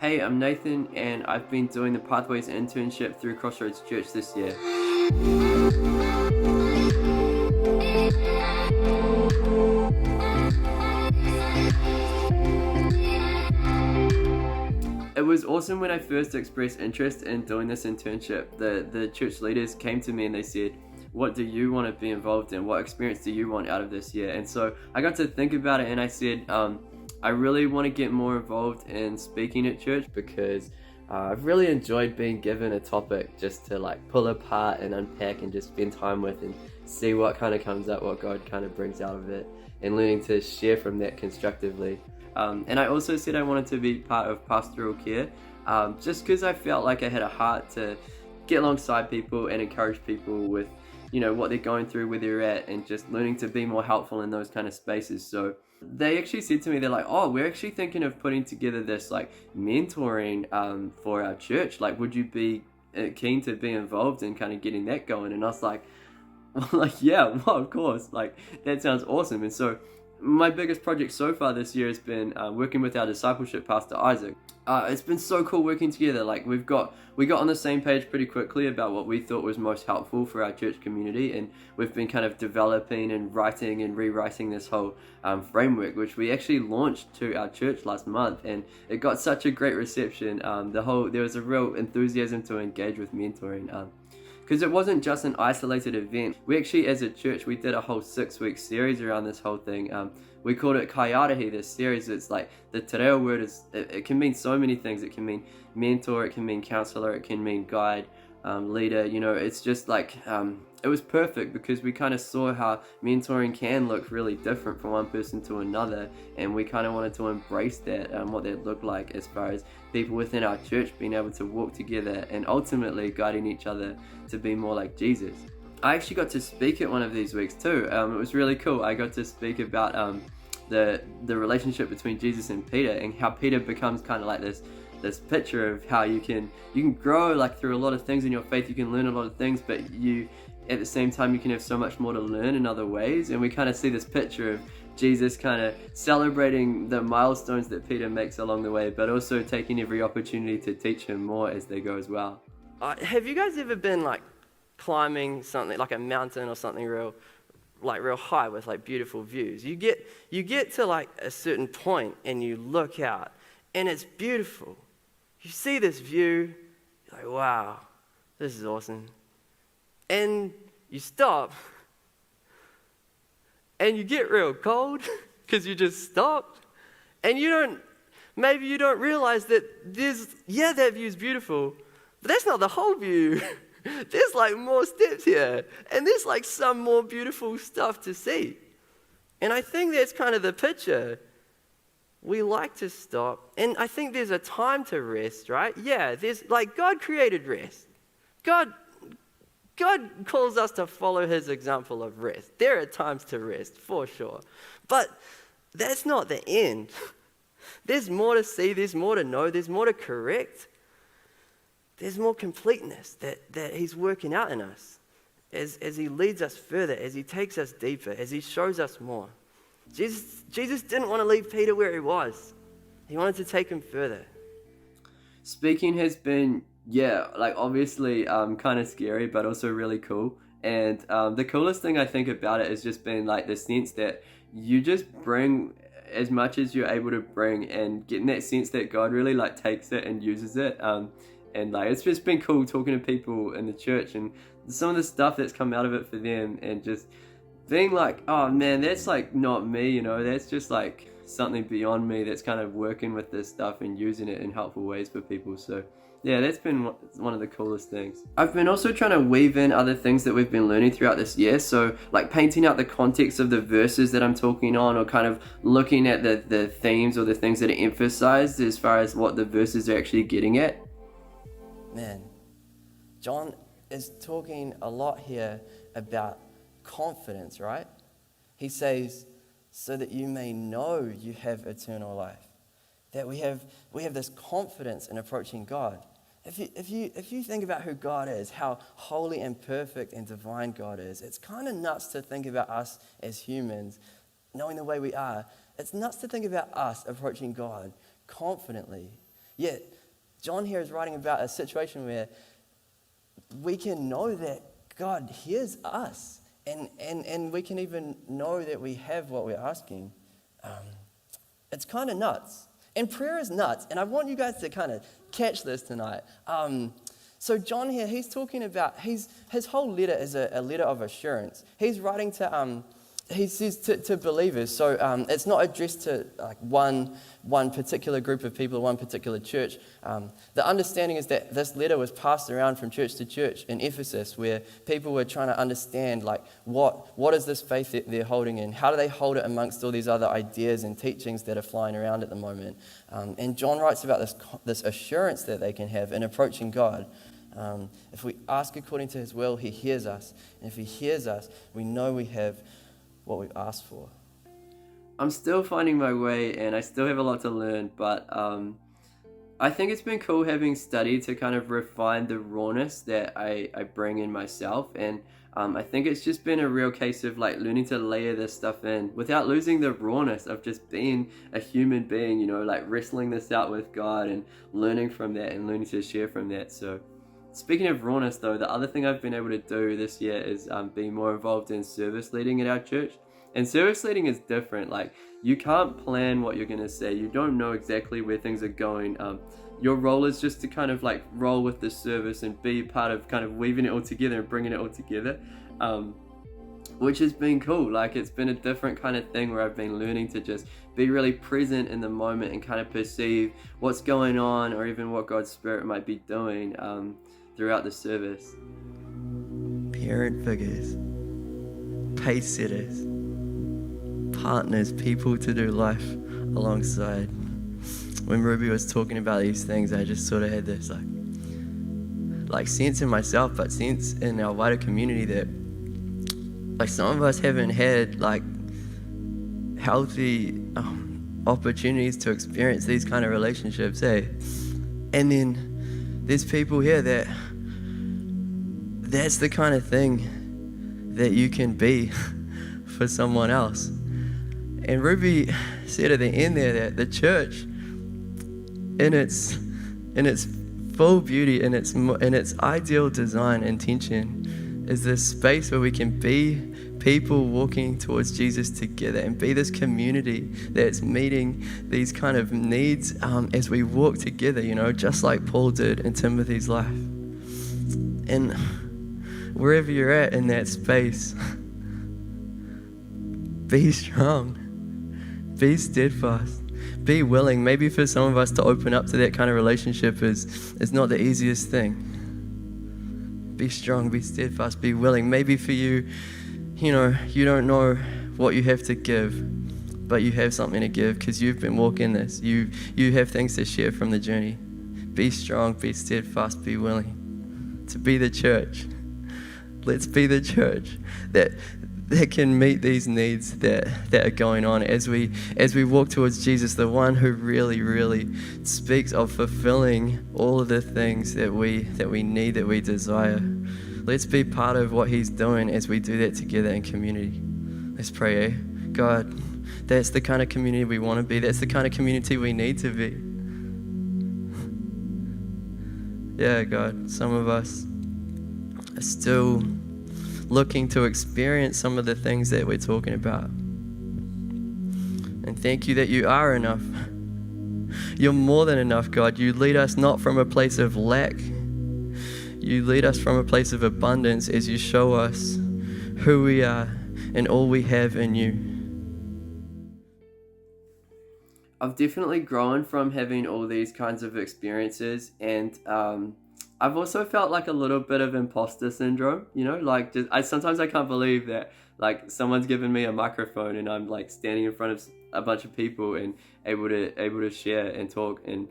Hey, I'm Nathan, and I've been doing the Pathways internship through Crossroads Church this year. It was awesome when I first expressed interest in doing this internship. The church leaders came to me and they said, what do you want to be involved in? What experience do you want out of this year? And so I got to think about it and I said, I really want to get more involved in speaking at church because I've really enjoyed being given a topic just to like pull apart and unpack and just spend time with and see what kind of comes up, what God kind of brings out of it, and learning to share from that constructively. And I also said I wanted to be part of pastoral care, just because I felt like I had a heart to get alongside people and encourage people with, what they're going through, where they're at, and just learning to be more helpful in those kind of spaces. So they actually said to me, they're like, oh, we're actually thinking of putting together this like mentoring for our church. Like, would you be keen to be involved in kind of getting that going? And I was like, yeah, well, of course, like that sounds awesome. And so my biggest project so far this year has been working with our discipleship pastor Isaac. It's been so cool working together. Like we got on the same page pretty quickly about what we thought was most helpful for our church community, and we've been kind of developing and writing and rewriting this whole framework, which we actually launched to our church last month, and it got such a great reception. There was a real enthusiasm to engage with mentoring. Because it wasn't just an isolated event. We actually, as a church, we did a whole 6-week series around this whole thing. We called it Kaiarahi, this series. It's like, the te reo word it can mean so many things. It can mean mentor, it can mean counselor, it can mean guide, leader. It's just like, it was perfect because we kind of saw how mentoring can look really different from one person to another, and we kind of wanted to embrace that, what that looked like as far as people within our church being able to walk together and ultimately guiding each other to be more like Jesus. I actually got to speak at one of these weeks too. It was really cool. I got to speak about the relationship between Jesus and Peter, and how Peter becomes kind of like this picture of how you can grow like through a lot of things in your faith. You can learn a lot of things, but you at the same time you can have so much more to learn in other ways. And we kind of see this picture of Jesus kind of celebrating the milestones that Peter makes along the way, but also taking every opportunity to teach him more as they go as well. Have you guys ever been like climbing something like a mountain or something real high with like beautiful views? You get to like a certain point and you look out and it's beautiful. You see this view, you're like, wow, this is awesome. And you stop and you get real cold because you just stopped, and maybe you don't realize that that view's beautiful, but that's not the whole view. There's like more steps here, and there's like some more beautiful stuff to see. And I think that's kind of the picture. We like to stop, and I think there's a time to rest, right? Yeah, there's like God created rest. God calls us to follow his example of rest. There are times to rest, for sure. But that's not the end. There's more to see, there's more to know, there's more to correct. There's more completeness that he's working out in us as he leads us further, as he takes us deeper, as he shows us more. Jesus didn't want to leave Peter where he was. He wanted to take him further. Speaking has been, obviously kind of scary, but also really cool. And the coolest thing I think about it has just been like the sense that you just bring as much as you're able to bring, and getting that sense that God really like takes it and uses it. And like it's just been cool talking to people in the church and some of the stuff that's come out of it for them, and just being like, oh man, that's like not me, that's just like something beyond me that's kind of working with this stuff and using it in helpful ways for people. So yeah, that's been one of the coolest things. I've been also trying to weave in other things that we've been learning throughout this year. So like painting out the context of the verses that I'm talking on, or kind of looking at the themes or the things that are emphasized as far as what the verses are actually getting at. Man, John is talking a lot here about confidence, right? He says, so that you may know you have eternal life. That we have this confidence in approaching God. If you think about who God is, how holy and perfect and divine God is, it's kind of nuts to think about us as humans, knowing the way we are. It's nuts to think about us approaching God confidently. Yet, John here is writing about a situation where we can know that God hears us, and we can even know that we have what we're asking. It's kind of nuts. And prayer is nuts, and I want you guys to kind of catch this tonight. So John here, he's talking about, his whole letter is a letter of assurance. He's writing to, he says to believers, so it's not addressed to like one particular group of people, one particular church. The understanding is that this letter was passed around from church to church in Ephesus, where people were trying to understand like what is this faith that they're holding in? How do they hold it amongst all these other ideas and teachings that are flying around at the moment? And John writes about this assurance that they can have in approaching God. If we ask according to his will, he hears us. And if he hears us, we know we have what we've asked for. I'm still finding my way, and I still have a lot to learn, but I think it's been cool having studied to kind of refine the rawness that I bring in myself, and I think it's just been a real case of like learning to layer this stuff in without losing the rawness of just being a human being, you know, like wrestling this out with God and learning from that and learning to share from that. So speaking of rawness though, the other thing I've been able to do this year is be more involved in service leading at our church. And service leading is different. Like, you can't plan what you're going to say. You don't know exactly where things are going. Your role is just to kind of like roll with the service and be part of kind of weaving it all together and bringing it all together, which has been cool. Like, it's been a different kind of thing where I've been learning to just be really present in the moment and kind of perceive what's going on, or even what God's Spirit might be doing throughout the service. Parent figures, pace setters, partners, people to do life alongside. When Ruby was talking about these things, I just sort of had this like sense in myself, but sense in our wider community that like some of us haven't had like healthy opportunities to experience these kind of relationships, eh? And then there's people here that's the kind of thing that you can be for someone else. And Ruby said at the end there that the church, in its full beauty, in its ideal design intention, is this space where we can be people walking towards Jesus together and be this community that's meeting these kind of needs as we walk together, you know, just like Paul did in Timothy's life. And wherever you're at in that space, be strong. Be steadfast. Be willing. Maybe for some of us to open up to that kind of relationship is not the easiest thing. Be strong, be steadfast, be willing. Maybe for you, you know, you don't know what you have to give, but you have something to give because you've been walking this. You have things to share from the journey. Be strong, be steadfast, be willing to be the church. Let's be the church that can meet these needs that are going on as we walk towards Jesus, the one who really, really speaks of fulfilling all of the things that we need, that we desire. Let's be part of what he's doing as we do that together in community. Let's pray, eh? God, that's the kind of community we want to be. That's the kind of community we need to be. Yeah, God, some of us are still looking to experience some of the things that we're talking about. And thank you that you are enough. You're more than enough, God. You lead us not from a place of lack. You lead us from a place of abundance as you show us who we are and all we have in you. I've definitely grown from having all these kinds of experiences, and I've also felt like a little bit of imposter syndrome, you know, like sometimes I can't believe that like someone's given me a microphone and I'm like standing in front of a bunch of people and able to share and talk. And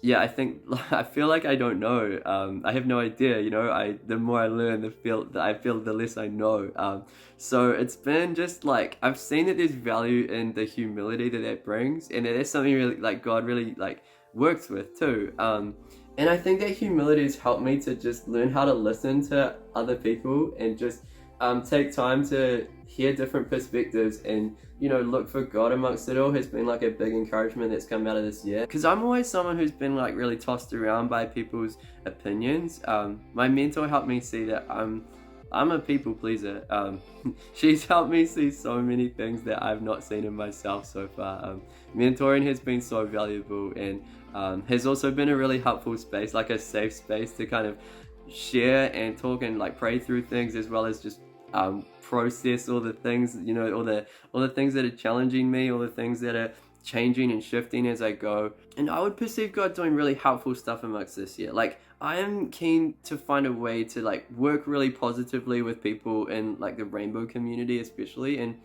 yeah, I feel like I don't know. I have no idea, you know. The more I learn, the less I know. So it's been just like I've seen that there's value in the humility that brings, and that's something really like God really like works with too. And I think that humility has helped me to just learn how to listen to other people and just take time to hear different perspectives and, you know, look for God amongst it all has been like a big encouragement that's come out of this year. Because I'm always someone who's been like really tossed around by people's opinions. My mentor helped me see that I'm a people pleaser. She's helped me see so many things that I've not seen in myself so far. Mentoring has been so valuable, and has also been a really helpful space, like a safe space to kind of share and talk and like pray through things, as well as just process all the things, you know, all the things that are challenging me, all the things that are changing and shifting as I go. And I would perceive God doing really helpful stuff amongst this year. Like, I am keen to find a way to like work really positively with people in like the rainbow community especially, and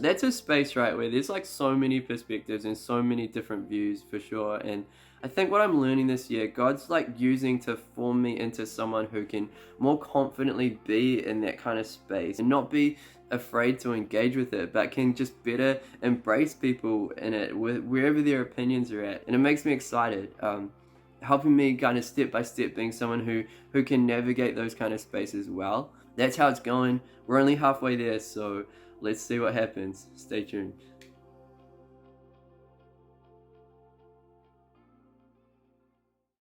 that's a space, right, where there's like so many perspectives and so many different views for sure. And I think what I'm learning this year, God's like using to form me into someone who can more confidently be in that kind of space and not be afraid to engage with it, but can just better embrace people in it, wherever their opinions are at. And it makes me excited, helping me kind of step by step being someone who can navigate those kind of spaces well. That's how it's going. We're only halfway there, so let's see what happens. Stay tuned.